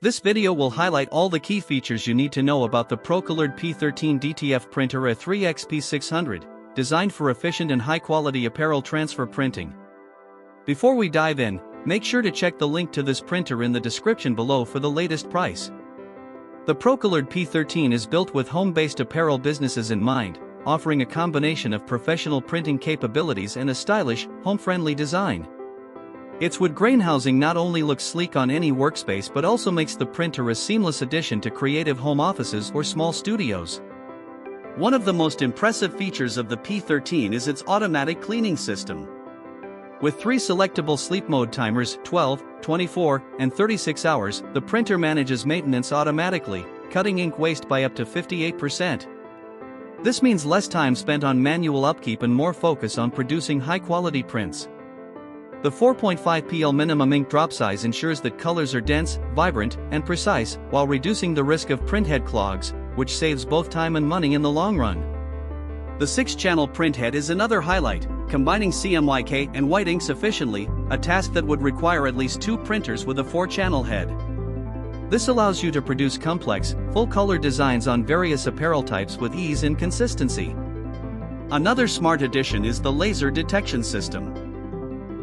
This video will highlight all the key features you need to know about the Procolored P13 DTF printer A3 XP600, designed for efficient and high-quality apparel transfer printing. Before we dive in, make sure to check the link to this printer in the description below for the latest price. The Procolored P13 is built with home-based apparel businesses in mind, offering a combination of professional printing capabilities and a stylish, home-friendly design. Its wood grain housing not only looks sleek on any workspace but also makes the printer a seamless addition to creative home offices or small studios. One of the most impressive features of the P13 is its automatic cleaning system. With 3 selectable sleep mode timers, 12, 24, and 36 hours, the printer manages maintenance automatically, cutting ink waste by up to 58%. This means less time spent on manual upkeep and more focus on producing high-quality prints. The 4.5 pl minimum ink drop size ensures that colors are dense, vibrant, and precise, while reducing the risk of printhead clogs, which saves both time and money in the long run. The 6-channel printhead is another highlight, combining CMYK and white inks efficiently, a task that would require at least 2 printers with a 4-channel head. This allows you to produce complex, full-color designs on various apparel types with ease and consistency. Another smart addition is the laser detection system.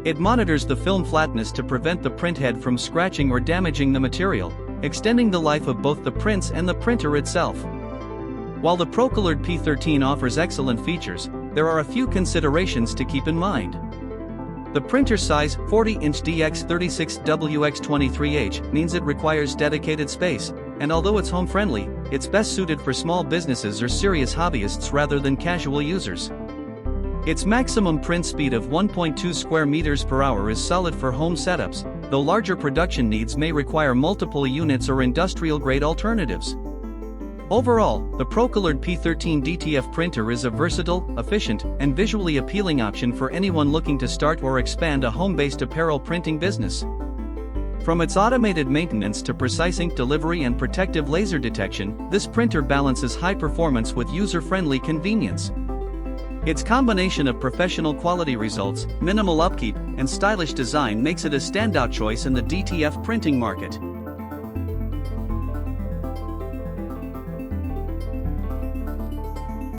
It monitors the film flatness to prevent the printhead from scratching or damaging the material, extending the life of both the prints and the printer itself. While the Procolored P13 offers excellent features, there are a few considerations to keep in mind. The printer size, 40-inch DX36WX23H, means it requires dedicated space, and although it's home-friendly, it's best suited for small businesses or serious hobbyists rather than casual users. Its maximum print speed of 1.2 square meters per hour is solid for home setups, though larger production needs may require multiple units or industrial-grade alternatives. Overall, the Procolored P13 DTF printer is a versatile, efficient, and visually appealing option for anyone looking to start or expand a home-based apparel printing business. From its automated maintenance to precise ink delivery and protective laser detection, this printer balances high performance with user-friendly convenience. Its combination of professional quality results, minimal upkeep, and stylish design makes it a standout choice in the DTF printing market.